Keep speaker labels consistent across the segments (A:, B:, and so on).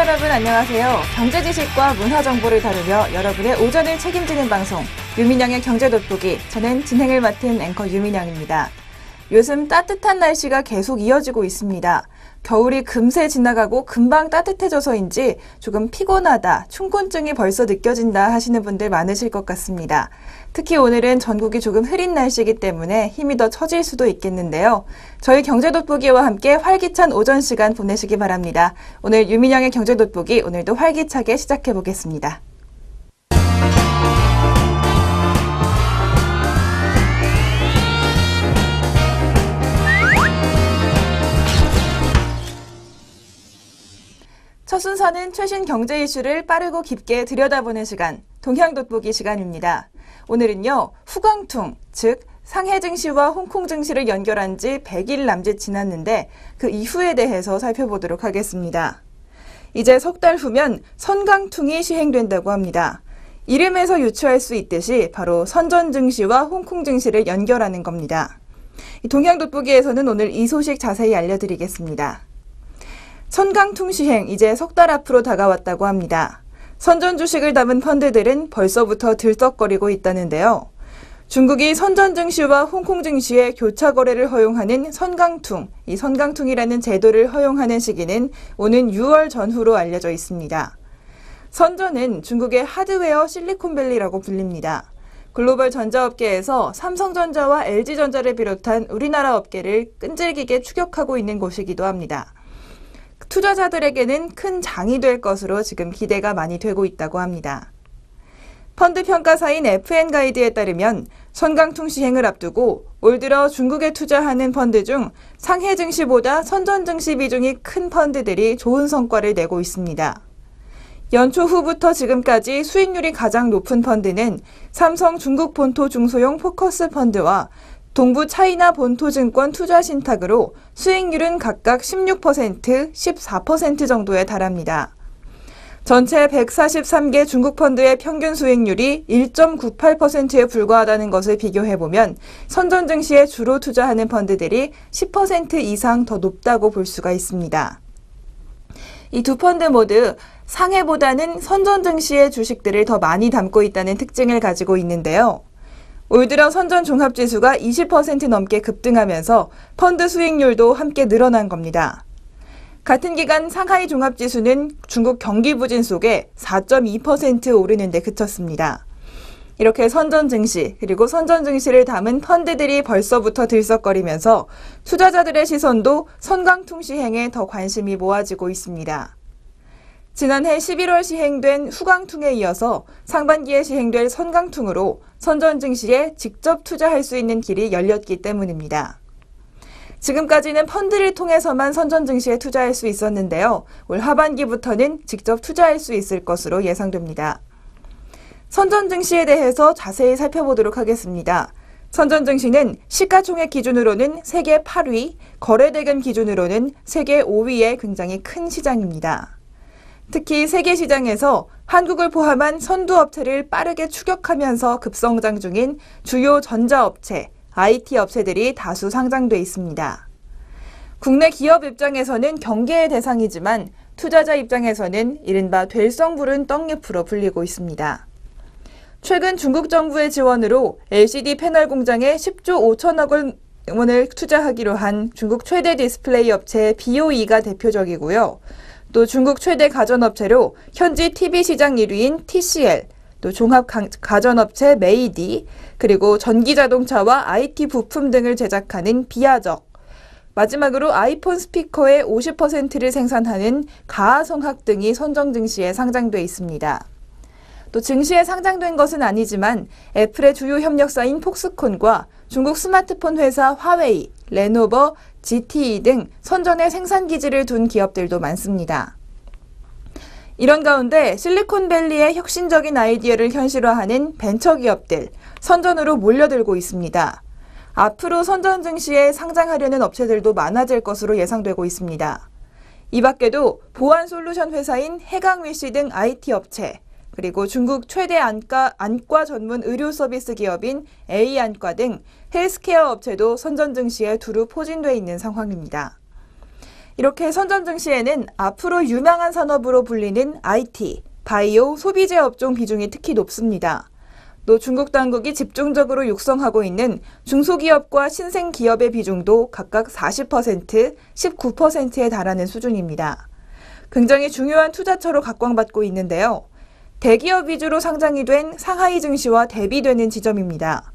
A: 시청자 여러분 안녕하세요. 경제 지식과 문화 정보를 다루며 여러분의 오전을 책임지는 방송 유민영의 경제 돋보기. 저는 진행을 맡은 앵커 유민영입니다. 요즘 따뜻한 날씨가 계속 이어지고 있습니다. 겨울이 금세 지나가고 금방 따뜻해져서인지 조금 피곤하다, 춘곤증이 벌써 느껴진다 하시는 분들 많으실 것 같습니다. 특히 오늘은 전국이 조금 흐린 날씨이기 때문에 힘이 더 처질 수도 있겠는데요. 저희 경제 돋보기와 함께 활기찬 오전 시간 보내시기 바랍니다. 오늘 유민영의 경제 돋보기 오늘도 활기차게 시작해 보겠습니다. 첫 순서는 최신 경제 이슈를 빠르고 깊게 들여다보는 시간, 동향 돋보기 시간입니다. 오늘은요, 후광퉁, 즉 상해 증시와 홍콩 증시를 연결한 지 100일 남짓 지났는데 그 이후에 대해서 살펴보도록 하겠습니다. 이제 석 달 후면 선강퉁이 시행된다고 합니다. 이름에서 유추할 수 있듯이 바로 선전 증시와 홍콩 증시를 연결하는 겁니다. 동향 돋보기에서는 오늘 이 소식 자세히 알려드리겠습니다. 선강퉁 시행 이제 석 달 앞으로 다가왔다고 합니다. 선전 주식을 담은 펀드들은 벌써부터 들썩거리고 있다는데요. 중국이 선전 증시와 홍콩 증시의 교차 거래를 허용하는 선강퉁, 이 선강퉁이라는 제도를 허용하는 시기는 오는 6월 전후로 알려져 있습니다. 선전은 중국의 하드웨어 실리콘밸리라고 불립니다. 글로벌 전자업계에서 삼성전자와 LG전자를 비롯한 우리나라 업계를 끈질기게 추격하고 있는 곳이기도 합니다. 투자자들에게는 큰 장이 될 것으로 지금 기대가 많이 되고 있다고 합니다. 펀드 평가사인 FN가이드에 따르면 선강퉁 시행을 앞두고 올 들어 중국에 투자하는 펀드 중 상해 증시보다 선전 증시 비중이 큰 펀드들이 좋은 성과를 내고 있습니다. 연초 후부터 지금까지 수익률이 가장 높은 펀드는 삼성 중국 본토 중소형 포커스 펀드와 동부 차이나 본토증권 투자신탁으로 수익률은 각각 16%, 14% 정도에 달합니다. 전체 143개 중국 펀드의 평균 수익률이 1.98%에 불과하다는 것을 비교해보면 선전 증시에 주로 투자하는 펀드들이 10% 이상 더 높다고 볼 수가 있습니다. 이 두 펀드 모두 상해보다는 선전 증시의 주식들을 더 많이 담고 있다는 특징을 가지고 있는데요. 올 들어 선전 종합지수가 20% 넘게 급등하면서 펀드 수익률도 함께 늘어난 겁니다. 같은 기간 상하이 종합지수는 중국 경기 부진 속에 4.2% 오르는 데 그쳤습니다. 이렇게 선전 증시 그리고 선전 증시를 담은 펀드들이 벌써부터 들썩거리면서 투자자들의 시선도 선강퉁 시행에 더 관심이 모아지고 있습니다. 지난해 11월 시행된 후강퉁에 이어서 상반기에 시행될 선강퉁으로 선전 증시에 직접 투자할 수 있는 길이 열렸기 때문입니다. 지금까지는 펀드를 통해서만 선전 증시에 투자할 수 있었는데요. 올 하반기부터는 직접 투자할 수 있을 것으로 예상됩니다. 선전 증시에 대해서 자세히 살펴보도록 하겠습니다. 선전 증시는 시가총액 기준으로는 세계 8위, 거래대금 기준으로는 세계 5위의 굉장히 큰 시장입니다. 특히 세계 시장에서 한국을 포함한 선두업체를 빠르게 추격하면서 급성장 중인 주요 전자업체, IT 업체들이 다수 상장돼 있습니다. 국내 기업 입장에서는 경계의 대상이지만 투자자 입장에서는 이른바 될성부른 떡잎으로 불리고 있습니다. 최근 중국 정부의 지원으로 LCD 패널 공장에 10조 5천억 원을 투자하기로 한 중국 최대 디스플레이 업체 BOE가 대표적이고요. 또 중국 최대 가전업체로 현지 TV 시장 1위인 TCL, 또 종합 가전업체 메이디, 그리고 전기자동차와 IT 부품 등을 제작하는 비아적, 마지막으로 아이폰 스피커의 50%를 생산하는 가하성학 등이 선전 증시에 상장돼 있습니다. 또 증시에 상장된 것은 아니지만 애플의 주요 협력사인 폭스콘과 중국 스마트폰 회사 화웨이, 레노버, GTE 등 선전에 생산기지를 둔 기업들도 많습니다. 이런 가운데 실리콘밸리의 혁신적인 아이디어를 현실화하는 벤처기업들, 선전으로 몰려들고 있습니다. 앞으로 선전 증시에 상장하려는 업체들도 많아질 것으로 예상되고 있습니다. 이 밖에도 보안 솔루션 회사인 해강위시 등 IT 업체, 그리고 중국 최대 안과 전문 의료 서비스 기업인 A안과 등 헬스케어 업체도 선전 증시에 두루 포진돼 있는 상황입니다. 이렇게 선전 증시에는 앞으로 유망한 산업으로 불리는 IT, 바이오, 소비재 업종 비중이 특히 높습니다. 또 중국 당국이 집중적으로 육성하고 있는 중소기업과 신생기업의 비중도 각각 40%, 19%에 달하는 수준입니다. 굉장히 중요한 투자처로 각광받고 있는데요. 대기업 위주로 상장이 된 상하이 증시와 대비되는 지점입니다.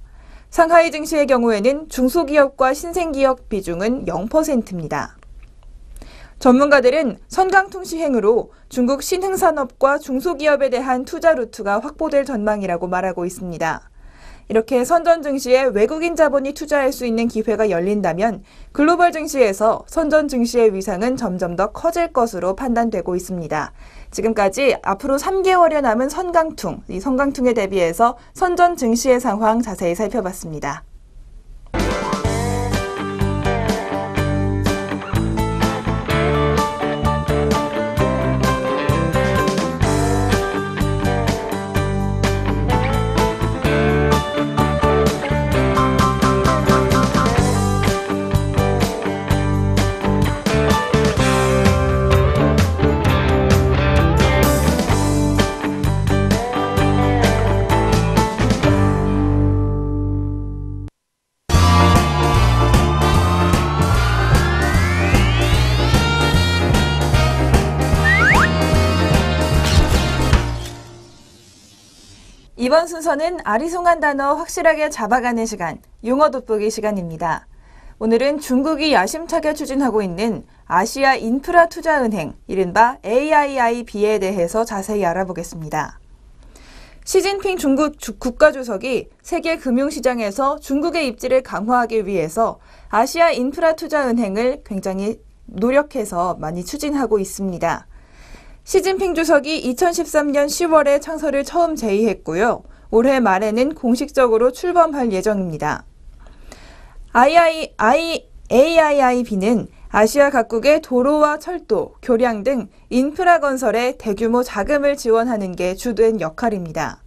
A: 상하이 증시의 경우에는 중소기업과 신생기업 비중은 0%입니다. 전문가들은 선강통 시행으로 중국 신흥산업과 중소기업에 대한 투자 루트가 확보될 전망이라고 말하고 있습니다. 이렇게 선전 증시에 외국인 자본이 투자할 수 있는 기회가 열린다면 글로벌 증시에서 선전 증시의 위상은 점점 더 커질 것으로 판단되고 있습니다. 지금까지 앞으로 3개월여 남은 선강통, 이 선강통에 대비해서 선전 증시의 상황 자세히 살펴봤습니다. 이번 순서는 아리송한 단어 확실하게 잡아가는 시간, 용어 돋보기 시간입니다. 오늘은 중국이 야심차게 추진하고 있는 아시아 인프라 투자은행, 이른바 AIIB에 대해서 자세히 알아보겠습니다. 시진핑 중국 국가주석이 세계 금융시장에서 중국의 입지를 강화하기 위해서 아시아 인프라 투자은행을 굉장히 노력해서 많이 추진하고 있습니다. 시진핑 주석이 2013년 10월에 창설을 처음 제의했고요. 올해 말에는 공식적으로 출범할 예정입니다. AIIB는 아시아 각국의 도로와 철도, 교량 등 인프라 건설에 대규모 자금을 지원하는 게 주된 역할입니다.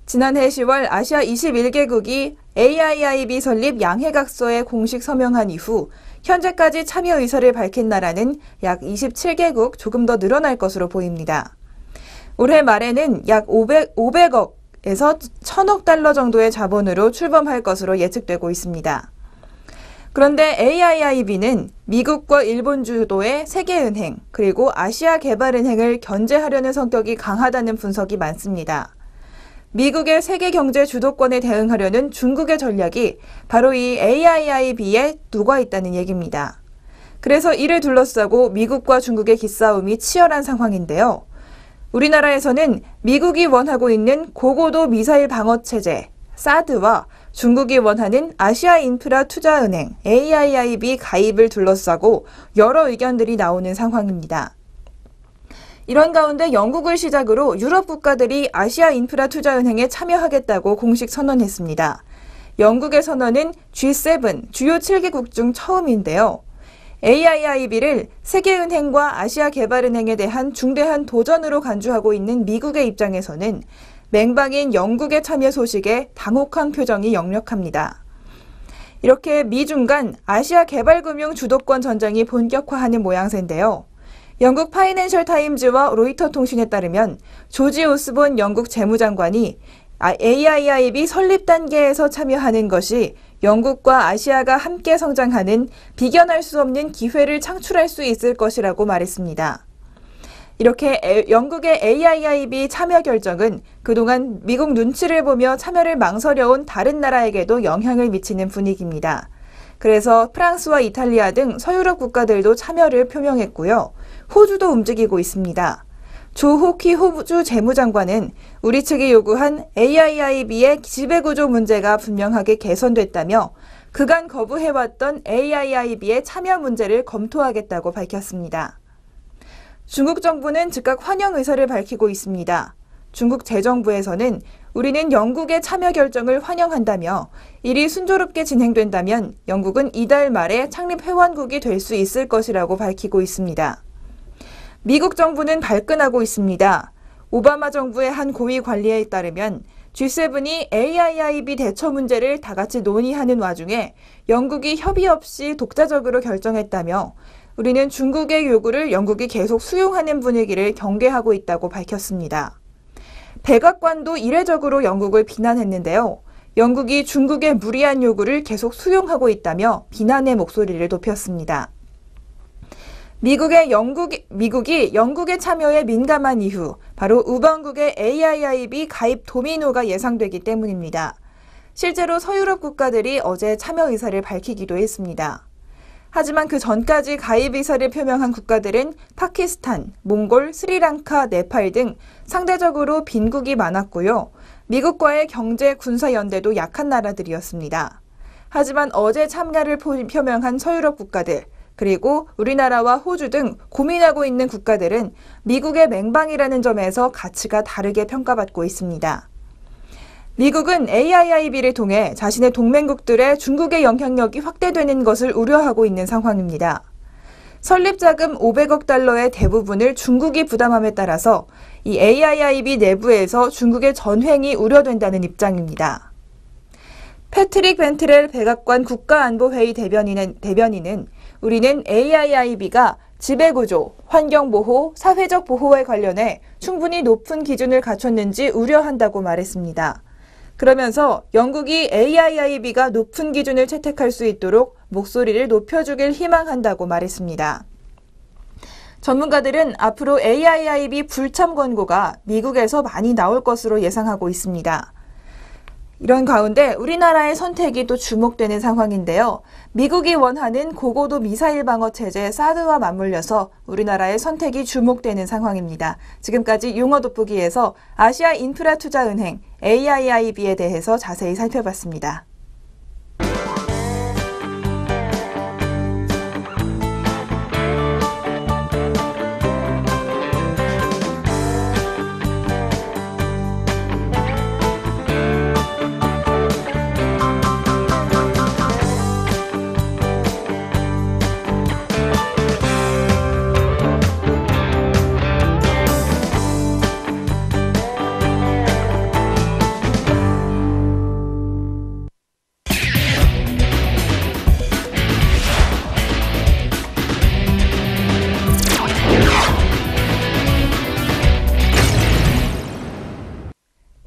A: 지난해 10월 아시아 21개국이 AIIB 설립 양해각서에 공식 서명한 이후 현재까지 참여 의사를 밝힌 나라는 약 27개국, 조금 더 늘어날 것으로 보입니다. 올해 말에는 약 500억에서 1000억 달러 정도의 자본으로 출범할 것으로 예측되고 있습니다. 그런데 AIIB는 미국과 일본 주도의 세계은행, 그리고 아시아개발은행을 견제하려는 성격이 강하다는 분석이 많습니다. 미국의 세계 경제 주도권에 대응하려는 중국의 전략이 바로 이 AIIB에 녹아 있다는 얘기입니다. 그래서 이를 둘러싸고 미국과 중국의 기싸움이 치열한 상황인데요. 우리나라에서는 미국이 원하고 있는 고고도 미사일 방어 체제, 사드와 중국이 원하는 아시아 인프라 투자은행, AIIB 가입을 둘러싸고 여러 의견들이 나오는 상황입니다. 이런 가운데 영국을 시작으로 유럽 국가들이 아시아 인프라 투자은행에 참여하겠다고 공식 선언했습니다. 영국의 선언은 G7, 주요 7개국 중 처음인데요. AIIB를 세계은행과 아시아개발은행에 대한 중대한 도전으로 간주하고 있는 미국의 입장에서는 맹방인 영국의 참여 소식에 당혹한 표정이 역력합니다. 이렇게 미중 간 아시아개발금융 주도권 전쟁이 본격화하는 모양새인데요. 영국 파이낸셜 타임즈와 로이터 통신에 따르면 조지 오스본 영국 재무장관이 AIIB 설립 단계에서 참여하는 것이 영국과 아시아가 함께 성장하는 비견할 수 없는 기회를 창출할 수 있을 것이라고 말했습니다. 이렇게 영국의 AIIB 참여 결정은 그동안 미국 눈치를 보며 참여를 망설여온 다른 나라에게도 영향을 미치는 분위기입니다. 그래서 프랑스와 이탈리아 등 서유럽 국가들도 참여를 표명했고요. 호주도 움직이고 있습니다. 조호키 호주 재무장관은 우리 측이 요구한 AIIB의 지배구조 문제가 분명하게 개선됐다며 그간 거부해왔던 AIIB의 참여 문제를 검토하겠다고 밝혔습니다. 중국 정부는 즉각 환영 의사를 밝히고 있습니다. 중국 재정부에서는 우리는 영국의 참여 결정을 환영한다며 일이 순조롭게 진행된다면 영국은 이달 말에 창립 회원국이 될 수 있을 것이라고 밝히고 있습니다. 미국 정부는 발끈하고 있습니다. 오바마 정부의 한 고위 관리에 따르면 G7이 AIIB 대처 문제를 다 같이 논의하는 와중에 영국이 협의 없이 독자적으로 결정했다며 우리는 중국의 요구를 영국이 계속 수용하는 분위기를 경계하고 있다고 밝혔습니다. 백악관도 이례적으로 영국을 비난했는데요. 영국이 중국의 무리한 요구를 계속 수용하고 있다며 비난의 목소리를 높였습니다. 미국이 영국의 참여에 민감한 이유, 바로 우방국의 AIIB 가입 도미노가 예상되기 때문입니다. 실제로 서유럽 국가들이 어제 참여 의사를 밝히기도 했습니다. 하지만 그 전까지 가입 의사를 표명한 국가들은 파키스탄, 몽골, 스리랑카, 네팔 등 상대적으로 빈국이 많았고요. 미국과의 경제 군사 연대도 약한 나라들이었습니다. 하지만 어제 참가를 표명한 서유럽 국가들, 그리고 우리나라와 호주 등 고민하고 있는 국가들은 미국의 맹방이라는 점에서 가치가 다르게 평가받고 있습니다. 미국은 AIIB를 통해 자신의 동맹국들의 중국의 영향력이 확대되는 것을 우려하고 있는 상황입니다. 설립자금 500억 달러의 대부분을 중국이 부담함에 따라서 이 AIIB 내부에서 중국의 전횡이 우려된다는 입장입니다. 패트릭 벤트렐 백악관 국가안보회의 대변인은 우리는 AIIB가 지배구조, 환경보호, 사회적 보호에 관련해 충분히 높은 기준을 갖췄는지 우려한다고 말했습니다. 그러면서 영국이 AIIB가 높은 기준을 채택할 수 있도록 목소리를 높여주길 희망한다고 말했습니다. 전문가들은 앞으로 AIIB 불참 권고가 미국에서 많이 나올 것으로 예상하고 있습니다. 이런 가운데 우리나라의 선택이 또 주목되는 상황인데요. 미국이 원하는 고고도 미사일 방어 체제 사드와 맞물려서 우리나라의 선택이 주목되는 상황입니다. 지금까지 용어 돋보기에서 아시아인프라투자은행 AIIB에 대해서 자세히 살펴봤습니다.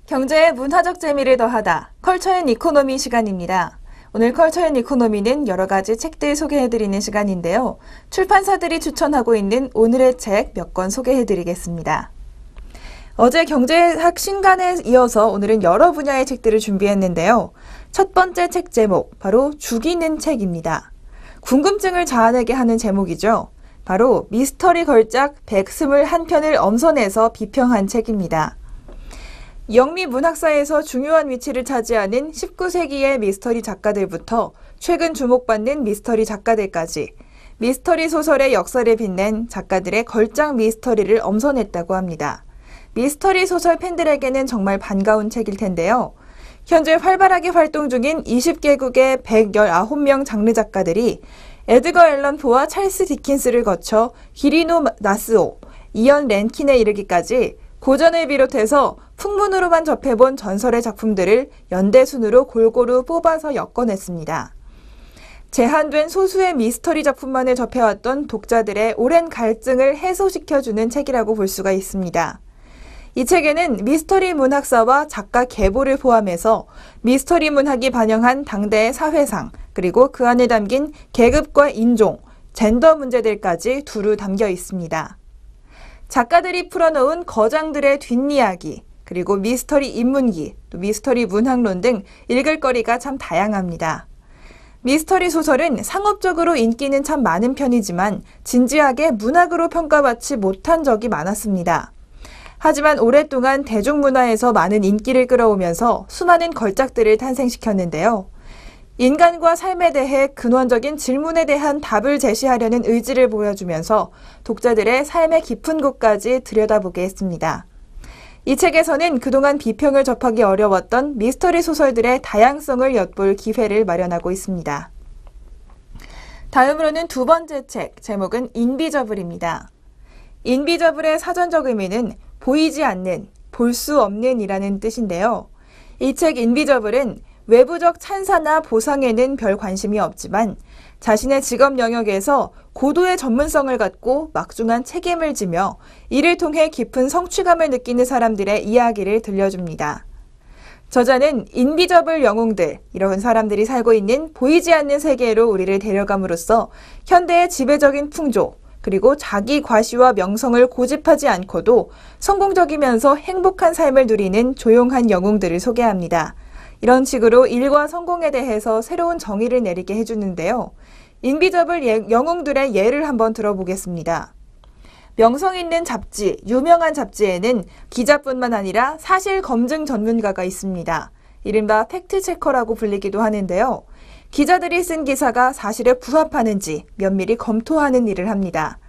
A: 경제의 문화적 재미를 더하다. 컬처 앤 이코노미 시간입니다. 오늘 컬처 앤 이코노미는 여러 가지 책들 소개해드리는 시간인데요. 출판사들이 추천하고 있는 오늘의 책 몇 권 소개해드리겠습니다. 어제 경제학 신간에 이어서 오늘은 여러 분야의 책들을 준비했는데요. 첫 번째 책 제목, 바로 죽이는 책입니다. 궁금증을 자아내게 하는 제목이죠. 바로 미스터리 걸작 121편을 엄선해서 비평한 책입니다. 영미 문학사에서 중요한 위치를 차지하는 19세기의 미스터리 작가들부터 최근 주목받는 미스터리 작가들까지 미스터리 소설의 역사를 빛낸 작가들의 걸작 미스터리를 엄선했다고 합니다. 미스터리 소설 팬들에게는 정말 반가운 책일 텐데요. 현재 활발하게 활동 중인 20개국의 119명 장르 작가들이 에드거 앨런 포와 찰스 디킨스를 거쳐 기리노 나스오, 이언 랜킨에 이르기까지 고전을 비롯해서 풍문으로만 접해본 전설의 작품들을 연대순으로 골고루 뽑아서 엮어냈습니다. 제한된 소수의 미스터리 작품만을 접해왔던 독자들의 오랜 갈증을 해소시켜주는 책이라고 볼 수가 있습니다. 이 책에는 미스터리 문학사와 작가 계보를 포함해서 미스터리 문학이 반영한 당대의 사회상, 그리고 그 안에 담긴 계급과 인종, 젠더 문제들까지 두루 담겨 있습니다. 작가들이 풀어놓은 거장들의 뒷이야기, 그리고 미스터리 인문기, 또 미스터리 문학론 등 읽을 거리가 참 다양합니다. 미스터리 소설은 상업적으로 인기는 참 많은 편이지만 진지하게 문학으로 평가받지 못한 적이 많았습니다. 하지만 오랫동안 대중문화에서 많은 인기를 끌어오면서 수많은 걸작들을 탄생시켰는데요. 인간과 삶에 대해 근원적인 질문에 대한 답을 제시하려는 의지를 보여주면서 독자들의 삶의 깊은 곳까지 들여다보게 했습니다. 이 책에서는 그동안 비평을 접하기 어려웠던 미스터리 소설들의 다양성을 엿볼 기회를 마련하고 있습니다. 다음으로는 두 번째 책, 제목은 인비저블입니다. 인비저블의 사전적 의미는 보이지 않는, 볼 수 없는 이라는 뜻인데요. 이 책 인비저블은 외부적 찬사나 보상에는 별 관심이 없지만 자신의 직업 영역에서 고도의 전문성을 갖고 막중한 책임을 지며 이를 통해 깊은 성취감을 느끼는 사람들의 이야기를 들려줍니다. 저자는 인비저블 영웅들, 이런 사람들이 살고 있는 보이지 않는 세계로 우리를 데려감으로써 현대의 지배적인 풍조, 그리고 자기 과시와 명성을 고집하지 않고도 성공적이면서 행복한 삶을 누리는 조용한 영웅들을 소개합니다. 이런 식으로 일과 성공에 대해서 새로운 정의를 내리게 해주는데요. 인비저블 영웅들의 예를 한번 들어보겠습니다. 명성 있는 잡지, 유명한 잡지에는 기자뿐만 아니라 사실 검증 전문가가 있습니다. 이른바 팩트체커라고 불리기도 하는데요. 기자들이 쓴 기사가 사실에 부합하는지 면밀히 검토하는 일을 합니다.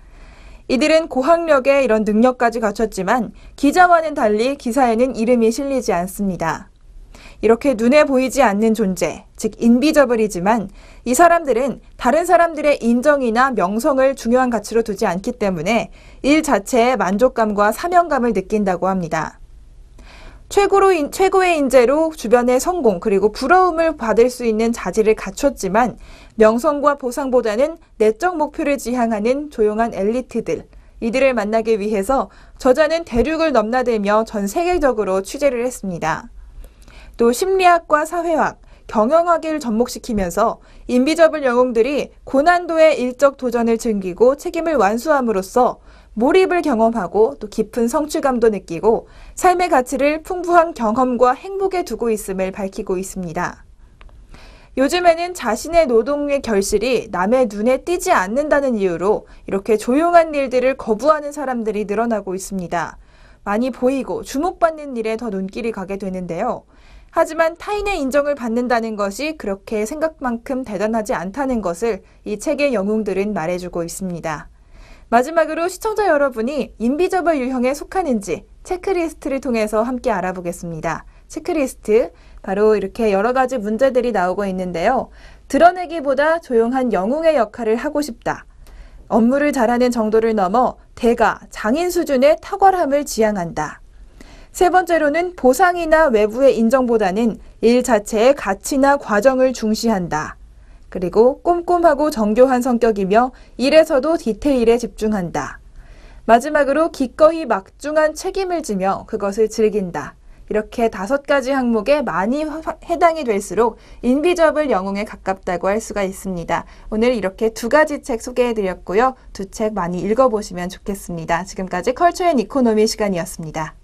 A: 이들은 고학력에 이런 능력까지 갖췄지만 기자와는 달리 기사에는 이름이 실리지 않습니다. 이렇게 눈에 보이지 않는 존재, 즉 인비저블이지만 이 사람들은 다른 사람들의 인정이나 명성을 중요한 가치로 두지 않기 때문에 일 자체에 만족감과 사명감을 느낀다고 합니다. 최고의 인재로 주변의 성공 그리고 부러움을 받을 수 있는 자질을 갖췄지만 명성과 보상보다는 내적 목표를 지향하는 조용한 엘리트들, 이들을 만나기 위해서 저자는 대륙을 넘나들며 전 세계적으로 취재를 했습니다. 또 심리학과 사회학, 경영학을 접목시키면서 인비저블 영웅들이 고난도의 일적 도전을 즐기고 책임을 완수함으로써 몰입을 경험하고 또 깊은 성취감도 느끼고 삶의 가치를 풍부한 경험과 행복에 두고 있음을 밝히고 있습니다. 요즘에는 자신의 노동의 결실이 남의 눈에 띄지 않는다는 이유로 이렇게 조용한 일들을 거부하는 사람들이 늘어나고 있습니다. 많이 보이고 주목받는 일에 더 눈길이 가게 되는데요. 하지만 타인의 인정을 받는다는 것이 그렇게 생각만큼 대단하지 않다는 것을 이 책의 영웅들은 말해주고 있습니다. 마지막으로 시청자 여러분이 인비저블 유형에 속하는지 체크리스트를 통해서 함께 알아보겠습니다. 체크리스트, 바로 이렇게 여러 가지 문제들이 나오고 있는데요. 드러내기보다 조용한 영웅의 역할을 하고 싶다. 업무를 잘하는 정도를 넘어 대가, 장인 수준의 탁월함을 지향한다. 세 번째로는 보상이나 외부의 인정보다는 일 자체의 가치나 과정을 중시한다. 그리고 꼼꼼하고 정교한 성격이며 일에서도 디테일에 집중한다. 마지막으로 기꺼이 막중한 책임을 지며 그것을 즐긴다. 이렇게 5가지 항목에 많이 해당이 될수록 인비저블 영웅에 가깝다고 할 수가 있습니다. 오늘 이렇게 2가지 책 소개해드렸고요. 2책 많이 읽어보시면 좋겠습니다. 지금까지 컬처 앤 이코노미 시간이었습니다.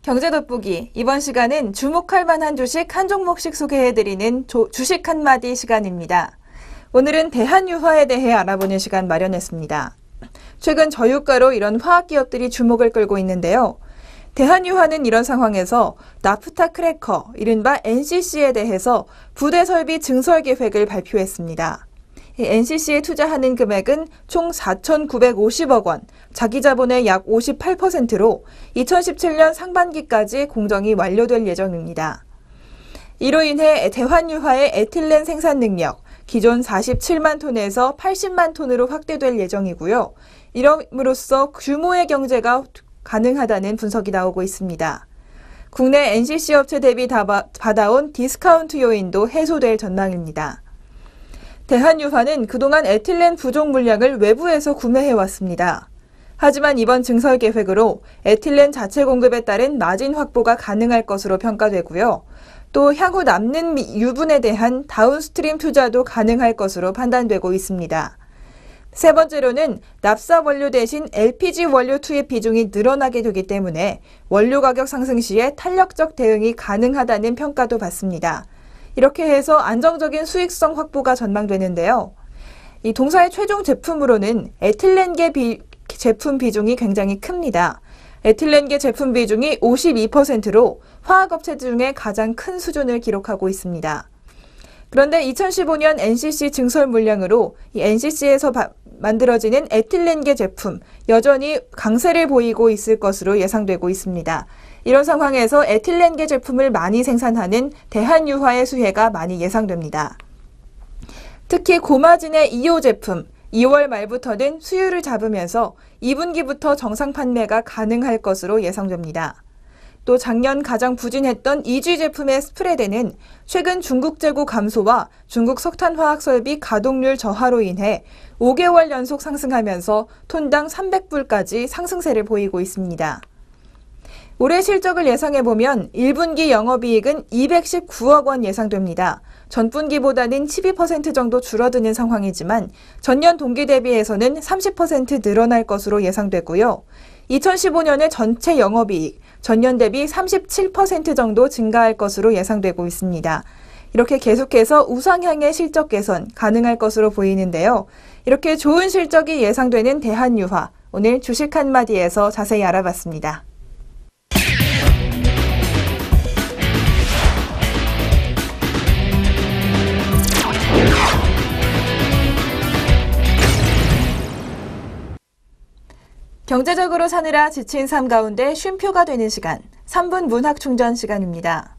A: 경제 돋보기, 이번 시간은 주목할 만한 주식 한 종목씩 소개해드리는 주식 한마디 시간입니다. 오늘은 대한유화에 대해 알아보는 시간 마련했습니다. 최근 저유가로 이런 화학기업들이 주목을 끌고 있는데요. 대한유화는 이런 상황에서 나프타 크래커, 이른바 NCC에 대해서 부대 설비 증설 계획을 발표했습니다. NCC에 투자하는 금액은 총 4,950억 원, 자기 자본의 약 58%로 2017년 상반기까지 공정이 완료될 예정입니다. 이로 인해 대한유화의 에틸렌 생산 능력, 기존 47만 톤에서 80만 톤으로 확대될 예정이고요. 이럼으로써 규모의 경제가 가능하다는 분석이 나오고 있습니다. 국내 NCC 업체 대비 받아온 디스카운트 요인도 해소될 전망입니다. 대한유화는 그동안 에틸렌 부족 물량을 외부에서 구매해왔습니다. 하지만 이번 증설 계획으로 에틸렌 자체 공급에 따른 마진 확보가 가능할 것으로 평가되고요. 또 향후 남는 유분에 대한 다운스트림 투자도 가능할 것으로 판단되고 있습니다. 세 번째로는 납사 원료 대신 LPG 원료 투입 비중이 늘어나게 되기 때문에 원료 가격 상승 시에 탄력적 대응이 가능하다는 평가도 받습니다. 이렇게 해서 안정적인 수익성 확보가 전망되는데요. 이 동사의 최종 제품으로는 에틸렌계 제품 비중이 굉장히 큽니다. 에틸렌계 제품 비중이 52%로 화학업체 중에 가장 큰 수준을 기록하고 있습니다. 그런데 2015년 NCC 증설 물량으로 이 NCC에서 만들어지는 에틸렌계 제품 여전히 강세를 보이고 있을 것으로 예상되고 있습니다. 이런 상황에서 에틸렌계 제품을 많이 생산하는 대한유화의 수혜가 많이 예상됩니다. 특히 고마진의 2호 제품 2월 말부터는 수요를 잡으면서 2분기부터 정상 판매가 가능할 것으로 예상됩니다. 또 작년 가장 부진했던 2G 제품의 스프레드는 최근 중국 재고 감소와 중국 석탄화학 설비 가동률 저하로 인해 5개월 연속 상승하면서 톤당 300불까지 상승세를 보이고 있습니다. 올해 실적을 예상해보면 1분기 영업이익은 219억 원 예상됩니다. 전분기보다는 12% 정도 줄어드는 상황이지만 전년 동기 대비해서는 30% 늘어날 것으로 예상되고요. 2015년의 전체 영업이익, 전년 대비 37% 정도 증가할 것으로 예상되고 있습니다. 이렇게 계속해서 우상향의 실적 개선 가능할 것으로 보이는데요. 이렇게 좋은 실적이 예상되는 대한유화, 오늘 주식 한마디에서 자세히 알아봤습니다. 경제적으로 사느라 지친 삶 가운데 쉼표가 되는 시간, 3분 문학 충전 시간입니다.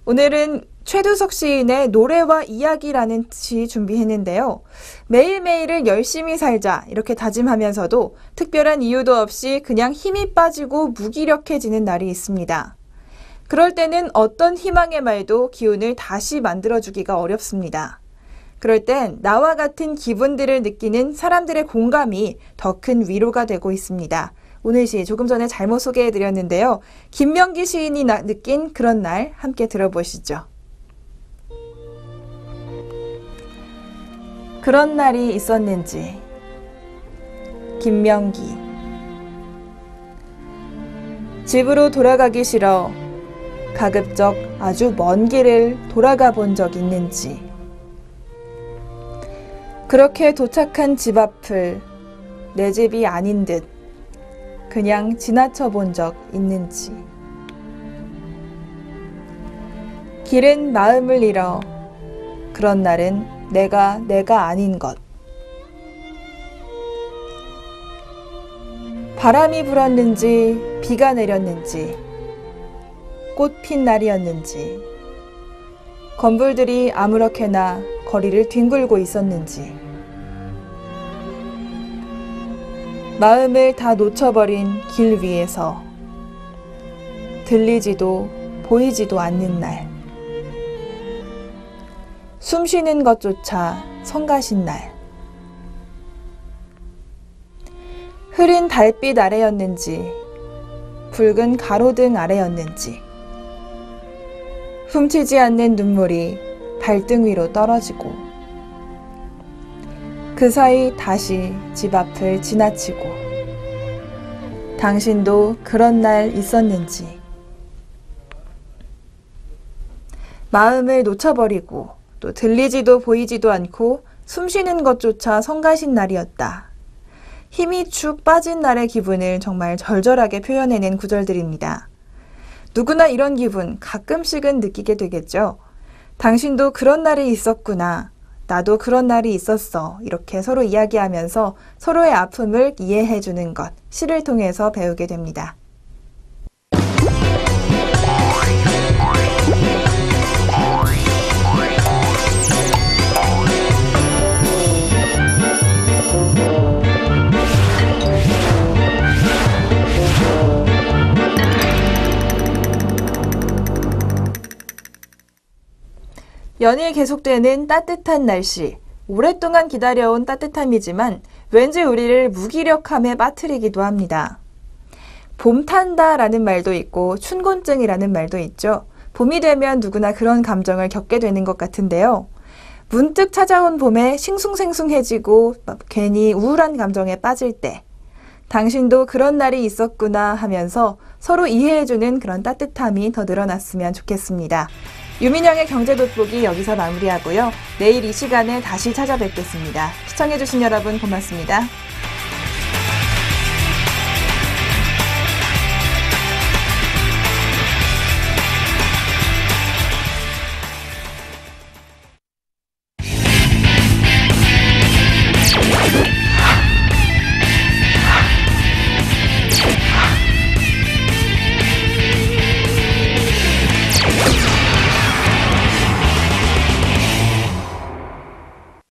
A: 오늘은 최두석 시인의 노래와 이야기라는 시 준비했는데요. 매일매일을 열심히 살자 이렇게 다짐하면서도 특별한 이유도 없이 그냥 힘이 빠지고 무기력해지는 날이 있습니다. 그럴 때는 어떤 희망의 말도 기운을 다시 만들어주기가 어렵습니다. 그럴 땐 나와 같은 기분들을 느끼는 사람들의 공감이 더 큰 위로가 되고 있습니다. 오늘 시 조금 전에 잘못 소개해드렸는데요. 김명기 시인이 느낀 그런 날 함께 들어보시죠. 그런 날이 있었는지. 김명기. 집으로 돌아가기 싫어 가급적 아주 먼 길을 돌아가 본 적 있는지. 그렇게 도착한 집 앞을 내 집이 아닌 듯 그냥 지나쳐 본 적 있는지. 길은 마음을 잃어 그런 날은 내가 아닌 것. 바람이 불었는지 비가 내렸는지 꽃 핀 날이었는지 건불들이 아무렇게나 거리를 뒹굴고 있었는지 마음을 다 놓쳐버린 길 위에서 들리지도 보이지도 않는 날 숨 쉬는 것조차 성가신 날 흐린 달빛 아래였는지 붉은 가로등 아래였는지 훔치지 않는 눈물이 발등 위로 떨어지고 그 사이 다시 집 앞을 지나치고 당신도 그런 날 있었는지 마음을 놓쳐버리고 또 들리지도 보이지도 않고 숨쉬는 것조차 성가신 날이었다. 힘이 축 빠진 날의 기분을 정말 절절하게 표현해낸 구절들입니다. 누구나 이런 기분 가끔씩은 느끼게 되겠죠. 당신도 그런 날이 있었구나. 나도 그런 날이 있었어. 이렇게 서로 이야기하면서 서로의 아픔을 이해해주는 것, 시를 통해서 배우게 됩니다. 연일 계속되는 따뜻한 날씨, 오랫동안 기다려온 따뜻함이지만 왠지 우리를 무기력함에 빠뜨리기도 합니다. 봄 탄다라는 말도 있고 춘곤증이라는 말도 있죠. 봄이 되면 누구나 그런 감정을 겪게 되는 것 같은데요. 문득 찾아온 봄에 싱숭생숭해지고 괜히 우울한 감정에 빠질 때 당신도 그런 날이 있었구나 하면서 서로 이해해주는 그런 따뜻함이 더 늘어났으면 좋겠습니다. 유민영의 경제 돋보기 여기서 마무리하고요. 내일 이 시간에 다시 찾아뵙겠습니다. 시청해주신 여러분 고맙습니다.